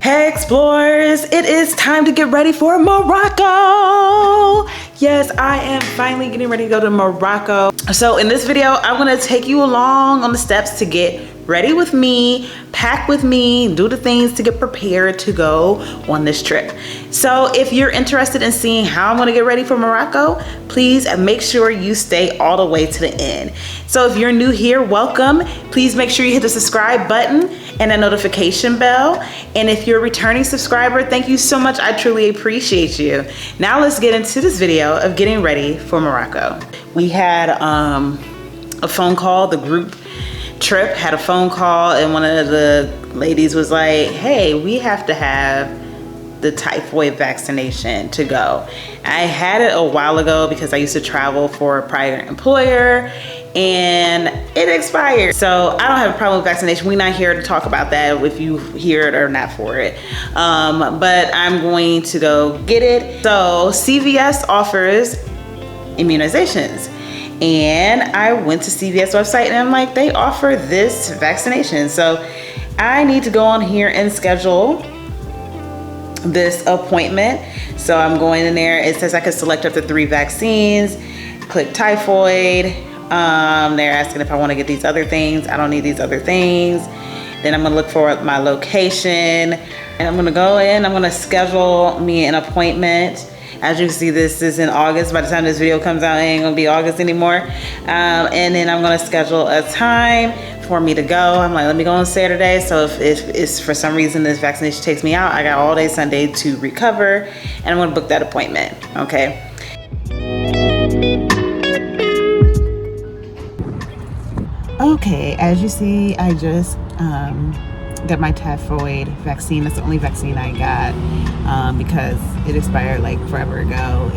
Hey explorers, it is time to get ready for Morocco. Yes, I am finally getting ready to go to Morocco. So in this video, I'm gonna take you along on the steps to get ready with me, pack with me, do the things to get prepared to go on this trip. So if you're interested in seeing how I'm gonna get ready for Morocco, please make sure you stay all the way to the end. So if you're new here, welcome. Please make sure you hit the subscribe button and the notification bell. And if you're a returning subscriber, thank you so much. I truly appreciate you. Now let's get into this video of getting ready for Morocco. We had a phone call, the group trip had a phone call, and one of the ladies was like, hey, we have to have the typhoid vaccination to go. I had it a while ago because I used to travel for a prior employer and it expired. So I don't have a problem with vaccination. We're not here to talk about that, if you hear it or not for it. But I'm going to go get it. So CVS offers immunizations. And I went to CVS website and I'm like, they offer this vaccination. So I need to go on here and schedule this appointment. So I'm going in there. It says I can select up to 3 vaccines, click typhoid. They're asking if I want to get these other things. I don't need these other things. Then I'm gonna look for my location and I'm gonna go in, I'm gonna schedule me an appointment. As you can see, this is in August. By the time this video comes out, it ain't gonna be August anymore. And then I'm gonna schedule a time for me to go. I'm like, let me go on Saturday. So if it's for some reason this vaccination takes me out, I got all day Sunday to recover, and I'm gonna book that appointment, okay? Okay, as you see, I just got my typhoid vaccine. That's the only vaccine I got because it expired like forever ago.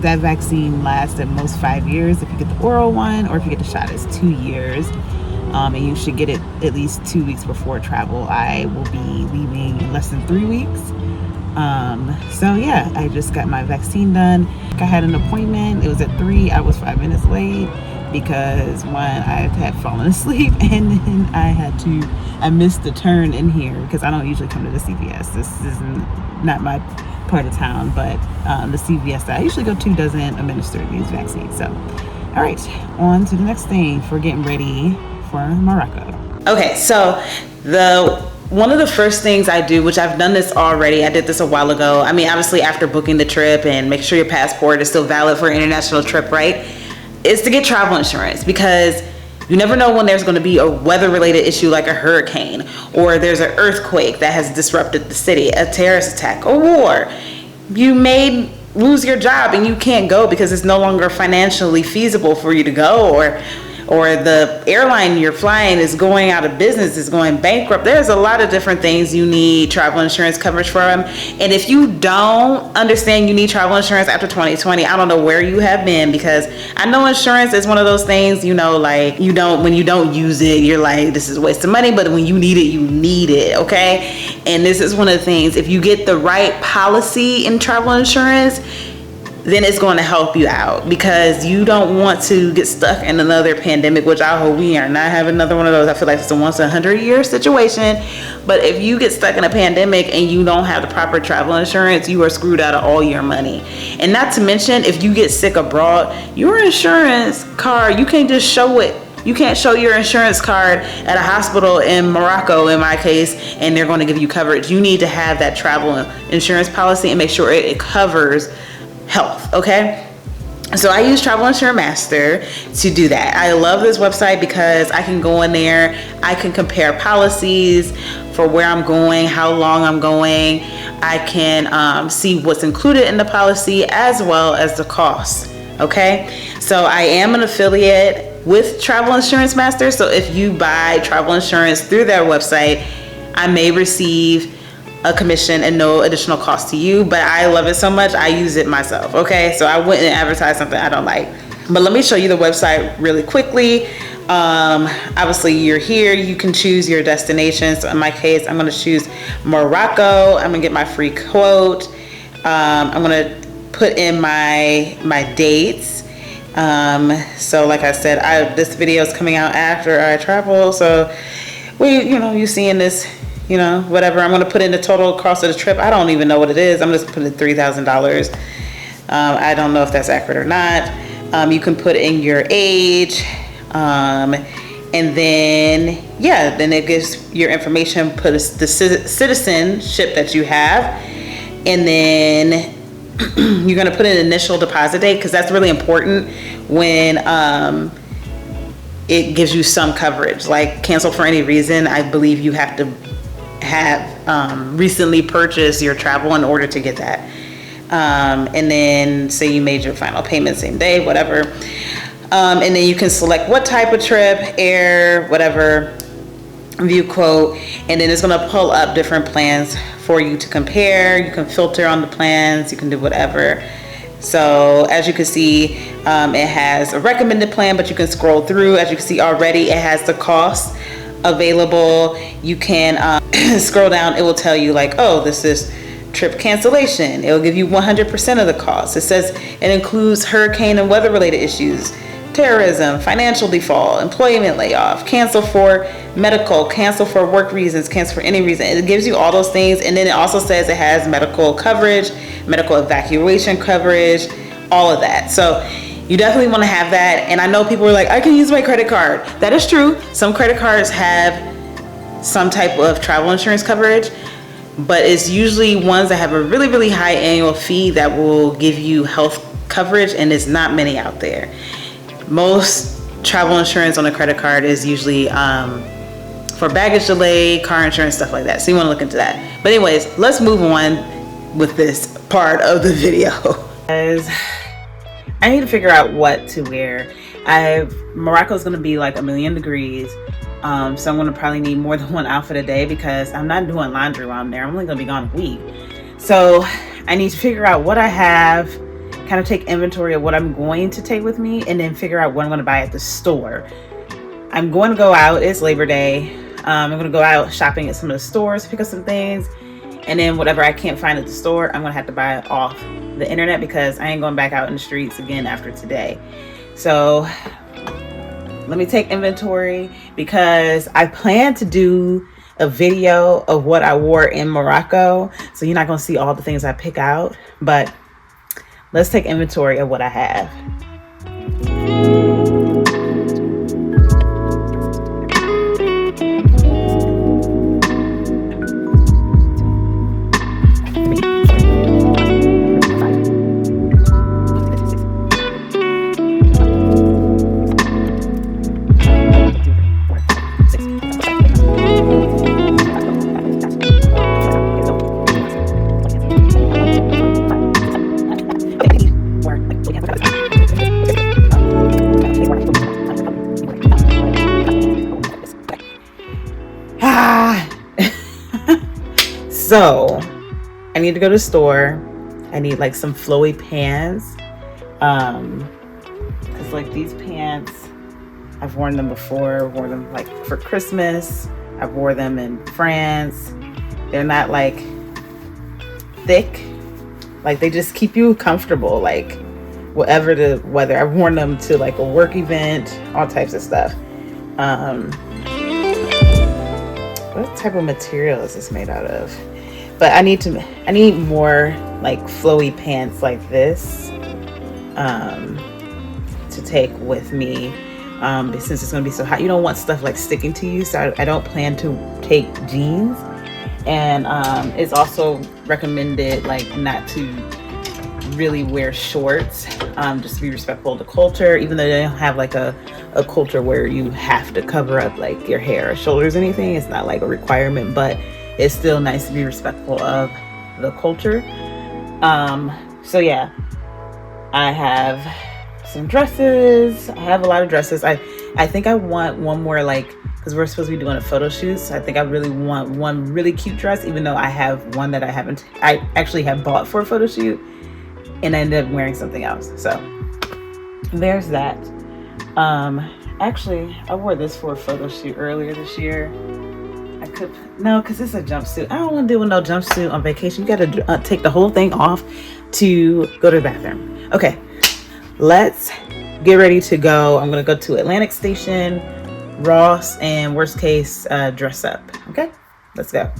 That vaccine lasts at most 5 years if you get the oral one, or if you get the shot, it's 2 years. And you should get it at least 2 weeks before travel. I will be leaving in less than 3 weeks. So yeah, I just got my vaccine done. I had an appointment. It was at 3. I was 5 minutes late because one, I had fallen asleep, and then I missed the turn in here because I don't usually come to the CVS. This is not my part of town, but the CVS that I usually go to doesn't administer these vaccines. So, all right, on to the next thing for getting ready for Morocco. Okay, so one of the first things I do, which I've done this already, I did this a while ago. I mean, obviously after booking the trip and make sure your passport is still valid for an international trip, right? Is to get travel insurance, because you never know when there's going to be a weather-related issue like a hurricane, or there's an earthquake that has disrupted the city, a terrorist attack, a war. You may lose your job and you can't go because it's no longer financially feasible for you to go, or the airline you're flying is going out of business, is going bankrupt. There's a lot of different things you need travel insurance coverage from. And if you don't understand you need travel insurance after 2020, I don't know where you have been, because I know insurance is one of those things, you know, like when you don't use it, you're like, this is a waste of money, but when you need it, okay? And this is one of the things, if you get the right policy in travel insurance, then it's going to help you out, because you don't want to get stuck in another pandemic, which I hope we are not having another one of those. I feel like it's a once in 100-year situation. But if you get stuck in a pandemic and you don't have the proper travel insurance, you are screwed out of all your money. And not to mention, if you get sick abroad, your insurance card, you can't just show it. You can't show your insurance card at a hospital in Morocco, in my case, and they're going to give you coverage. You need to have that travel insurance policy and make sure it covers health, okay? So I use Travel Insurance Master to do that. I love this website because I can go in there, I can compare policies for where I'm going, how long I'm going. I can see what's included in the policy as well as the cost, okay? So I am an affiliate with Travel Insurance Master. So if you buy travel insurance through their website, I may receive a commission and no additional cost to you, but I love it so much I use it myself, okay? So I wouldn't advertise something I don't like. But let me show you the website really quickly. Obviously you're here, you can choose your destination. So in my case, I'm gonna choose Morocco. I'm gonna get my free quote. I'm gonna put in my dates. So like I said, this video is coming out after I travel, so you seeing this you know, whatever. I'm going to put in the total cost of the trip. I don't even know what it is. I'm just putting $3,000. I don't know if that's accurate or not. You can put in your age, and then, yeah, then it gives your information, put the citizenship that you have, and then you're going to put an initial deposit date, because that's really important when it gives you some coverage. Like cancel for any reason, I believe you have to have recently purchased your travel in order to get that. And then say you made your final payment same day, whatever. And then you can select what type of trip, air, whatever, view quote, and then it's going to pull up different plans for you to compare. You can filter on the plans, you can do whatever. So as you can see, it has a recommended plan, but you can scroll through. As you can see already, it has the cost available. You can scroll down, it will tell you like, oh, this is trip cancellation. It will give you 100% of the cost. It says it includes hurricane and weather related issues, terrorism, financial default, employment layoff, cancel for medical, cancel for work reasons, cancel for any reason. It gives you all those things. And then it also says it has medical coverage, medical evacuation coverage, all of that. So you definitely want to have that. And I know people are like, I can use my credit card. That is true. Some credit cards have some type of travel insurance coverage, but it's usually ones that have a really, really high annual fee that will give you health coverage, and there's not many out there. Most travel insurance on a credit card is usually for baggage delay, car insurance, stuff like that. So you want to look into that. But anyways, let's move on with this part of the video. Guys, I need to figure out what to wear. Morocco's going to be like 1,000,000 degrees. So I'm going to probably need more than one outfit a day, because I'm not doing laundry while I'm there. I'm only going to be gone a week. So I need to figure out what I have, kind of take inventory of what I'm going to take with me, and then figure out what I'm going to buy at the store. I'm going to go out. It's Labor Day. I'm going to go out shopping at some of the stores, pick up some things, and then whatever I can't find at the store, I'm going to have to buy it off the internet, because I ain't going back out in the streets again after today. So let me take inventory, because I plan to do a video of what I wore in Morocco. So you're not going to see all the things I pick out, but let's take inventory of what I have. So I need to go to the store. I need like some flowy pants. Cause like these pants, I've worn them before. Wore them like for Christmas. I've wore them in France. They're not like thick. Like they just keep you comfortable. Like whatever the weather. I've worn them to like a work event, all types of stuff. What type of material is this made out of? But I need more like flowy pants like this to take with me, since it's going to be so hot. You don't want stuff like sticking to you, so I don't plan to take jeans. And it's also recommended like not to really wear shorts, just to be respectful of the culture, even though they don't have like a culture where you have to cover up like your hair or shoulders or anything. It's not like a requirement, but it's still nice to be respectful of the culture. So yeah, I have some dresses. I have a lot of dresses. I think I want one more, like, because we're supposed to be doing a photo shoot, so I think I really want one really cute dress, even though I have one that I actually have bought for a photo shoot, and I ended up wearing something else. So there's that. Actually, I wore this for a photo shoot earlier this year. No, because it's a jumpsuit. I don't want to deal with no jumpsuit on vacation. You got to take the whole thing off to go to the bathroom. Okay, let's get ready to go. I'm going to go to Atlantic Station, Ross, and worst case, dress up. Okay. Let's go.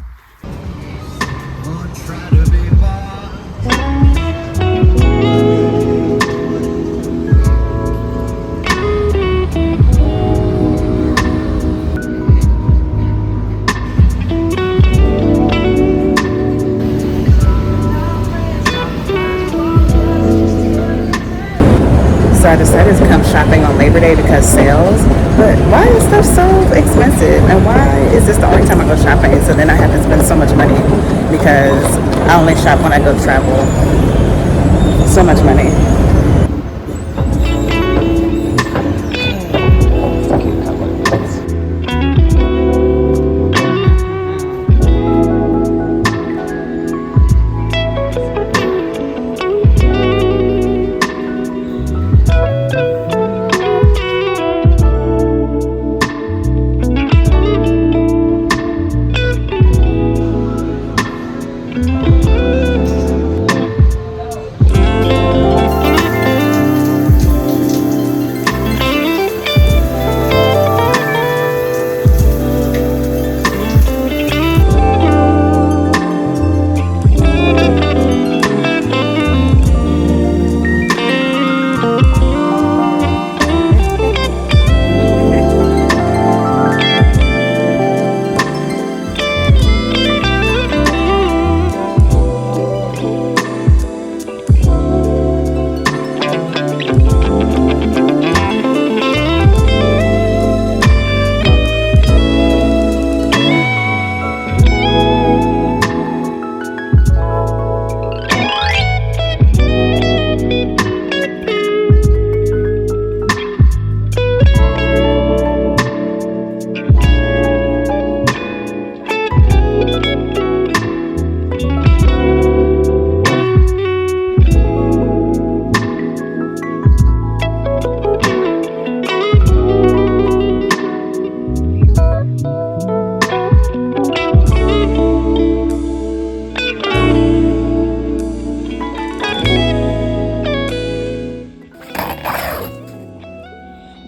So I decided to come shopping on Labor Day because sales. But why is stuff so expensive? And why is this the only time I go shopping? So then I have to spend so much money because I only shop when I go travel. So much money.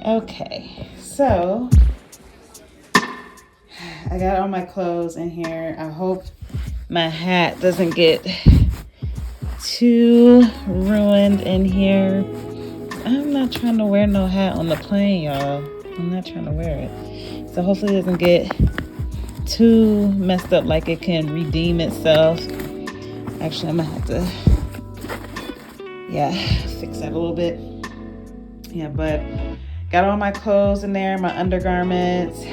Okay, so I got all my clothes in here. I hope my hat doesn't get too ruined in here. I'm not trying to wear no hat on the plane, y'all. I'm not trying to wear it. So hopefully it doesn't get too messed up, like it can redeem itself. Actually, I'm gonna have to, fix that a little bit. Yeah, but got all my clothes in there, my undergarments.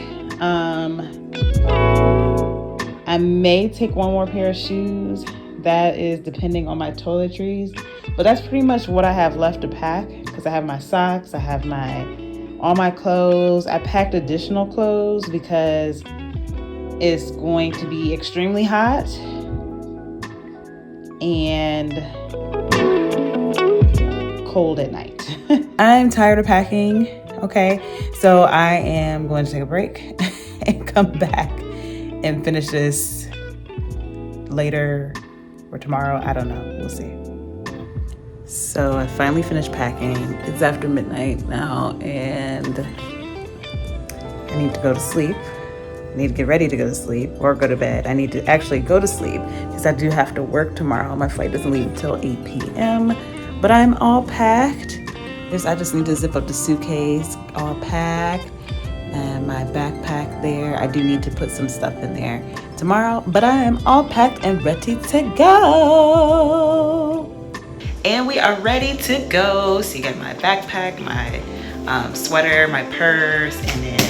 I may take one more pair of shoes. That is depending on my toiletries. But that's pretty much what I have left to pack, because I have my socks, I have all my clothes. I packed additional clothes because it's going to be extremely hot and cold at night. I'm tired of packing, okay? So I am going to take a break and come back and finish this later or tomorrow. I don't know, we'll see. So I finally finished packing. It's after midnight now and I need to go to sleep. I need to get ready to go to sleep or go to bed. I need to actually go to sleep because I do have to work tomorrow. My flight doesn't leave until 8 p.m. But I'm all packed. I just need to zip up the suitcase, all packed, and my backpack there. I do need to put some stuff in there tomorrow, but I am all packed and ready to go. And we are ready to go. So you got my backpack, my sweater, my purse, and then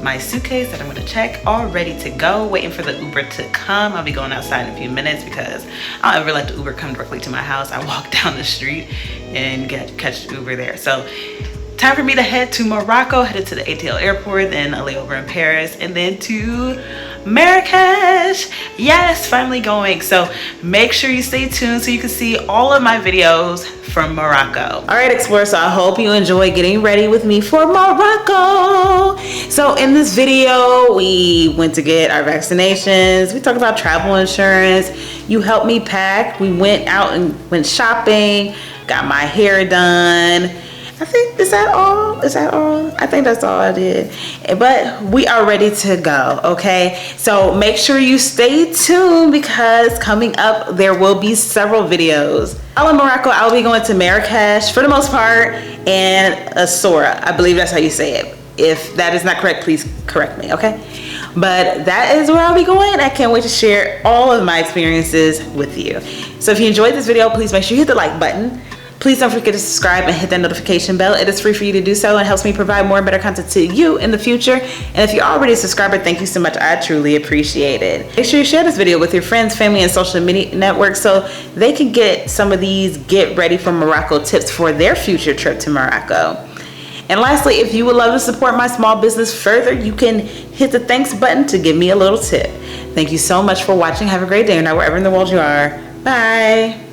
my suitcase that I'm gonna check, all ready to go, waiting for the Uber to come. I'll be going outside in a few minutes because I don't ever let the Uber come directly to my house. I walk down the street and catch the Uber there. So time for me to head to Morocco, headed to the ATL airport, then a layover in Paris, and then to Marrakesh. Yes, finally going. So make sure you stay tuned so you can see all of my videos from Morocco. All right, explorers, so I hope you enjoy getting ready with me for Morocco. So in this video, we went to get our vaccinations. We talked about travel insurance. You helped me pack. We went out and went shopping, got my hair done. I think, is that all? I think that's all I did. But we are ready to go, okay? So make sure you stay tuned, because coming up, there will be several videos. While in Morocco, I'll be going to Marrakesh for the most part, and Asora. I believe that's how you say it. If that is not correct, please correct me, okay? But that is where I'll be going. I can't wait to share all of my experiences with you. So if you enjoyed this video, please make sure you hit the like button. Please don't forget to subscribe and hit that notification bell. It is free for you to do so and helps me provide more and better content to you in the future. And if you're already a subscriber, thank you so much. I truly appreciate it. Make sure you share this video with your friends, family, and social media networks so they can get some of these get ready for Morocco tips for their future trip to Morocco. And lastly, if you would love to support my small business further, you can hit the thanks button to give me a little tip. Thank you so much for watching. Have a great day, or now wherever in the world you are. Bye.